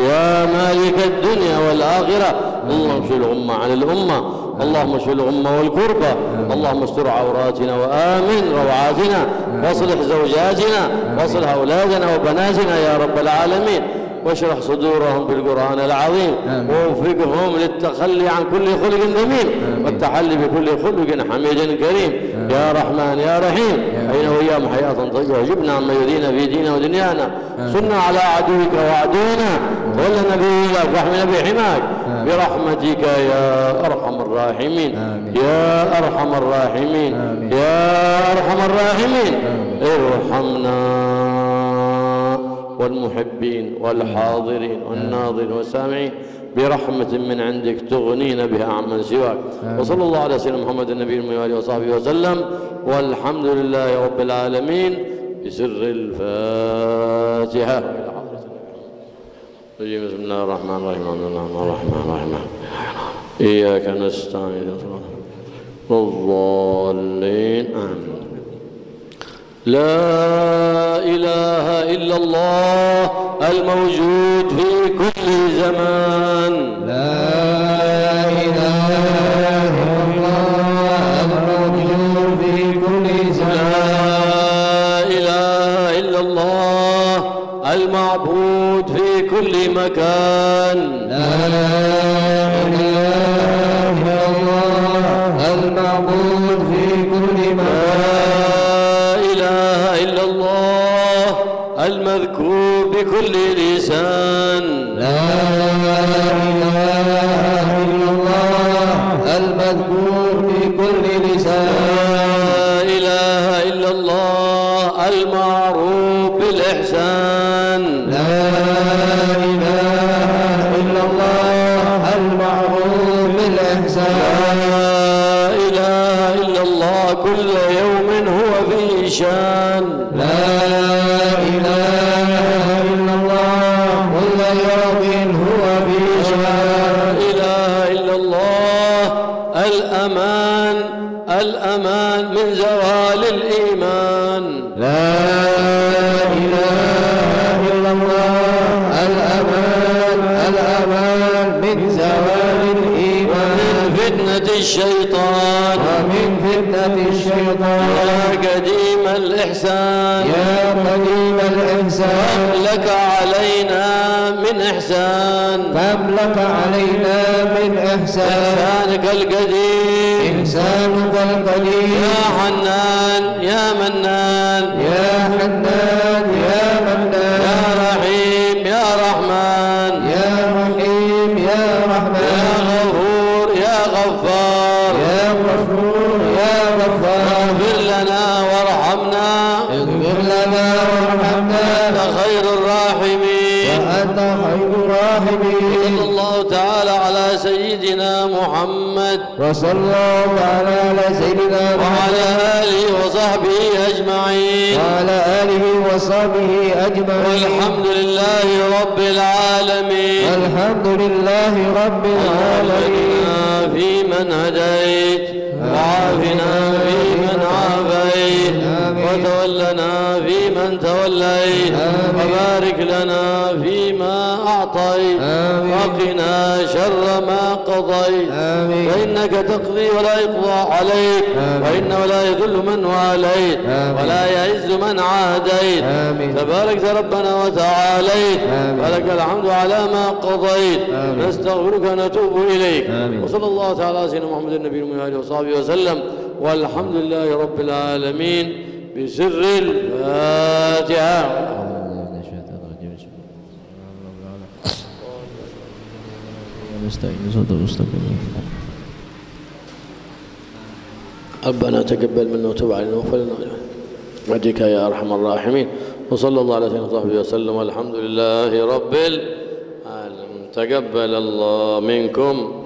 Ya malik ad-dunya wal akhirah. Allahumma shil umma 'ala al-umma. اللهم اشف الغمة والكربة، اللهم استر عوراتنا وآمن روعاتنا، واصلح زوجاتنا، واصلح أولادنا وبناتنا يا رب العالمين، واشرح صدورهم بالقرآن العظيم، ووفقهم للتخلي عن كل خلق ذميم والتحلي بكل خلق حميد كريم يا رحمن يا رحيم. أين وإياهم حياة طيبة، جبنا عما يؤذينا في ديننا ودنيانا، صرنا على عدوك وعدونا، تولنا بإياك واحمنا بحماك برحمتك يا أرحم الراحمين يا أرحم الراحمين يا أرحم الراحمين. ارحمنا والمحبين والحاضرين والناظرين والسامعين برحمة من عندك تغنينا بها عمن سواك. وصلى الله على سيدنا محمد النبي المؤمن وصحبه وسلم، والحمد لله رب العالمين بسر الفاتحة. بسم الله الرحمن الرحيم الرحمن الرحيم إياك نستعين الضالين آمين. لا إله إلا الله الموجود في كل زمان. لا إله إلا الله الموجود في كل زمان. لا إله إلا الله المعبود في كل مكان. لا إله إلا الله المعبود في كل مكان. لا إله إلا الله المذكور بكل لسان. لا إله إلا الله المذكور في كل لسان. لا إله إلا الله المعروف بالإحسان. لا إله إلا الله المعروف بالإحسان. لا إله إلا الله كل يوم هو في شان. لا إله إلا الله كل يوم هو في شان. لا إله إلا الله الأمان الأمان من زوال الإيمان. لا إله إلا الله الأمان الأمان من زوال الإيمان. ومن فتنة الشيطان. ومن فتنة الشيطان. يا قديم الإحسان. يا قديم الإحسان. لك علينا من إحسان. كم لك علينا من إحسان. إحسانك القديم. إحسانك القديم. يا حنان يا منان. يا حنان يا منان. يا رحيم يا رحمن. يا رحيم يا يا رحمن. غفور يا غفار. يا غفور يا غفار. اغفر لنا وارحمنا. اغفر لنا وارحمنا. أنت خير الراحمين. وأنت خير الراحمين. صلى الله تعالى على سيدنا محمد وصلى الله تعالى على سيدنا وعلى محمد آله وصحبه أجمعين. وعلى آله وصحبه أجمعين. والحمد لله رب العالمين. الحمد لله رب العالمين. وعافنا فيمن هديت وعافنا فيمن عافيت وتولنا فيمن توليت وبارك لنا فيما أعطيت وقنا شر ما قضيت فإنك تقضي ولا يقضى عليك وإنه لا يذل من واليت ولا يعز من عاديت تباركت ربنا وتعاليت ولك الحمد على ما قضيت نستغفرك ونتوب إليك وصلى الله تعالى على سيدنا محمد النبي وآله وصحبه وسلم والحمد لله رب العالمين بسر الفاتحة. ربنا تقبل منا وتب علينا واغفر لنا وجهك يا أرحم الراحمين وصلى الله على سيدنا وصحبه وسلم والحمد لله رب العالمين. تقبل الله منكم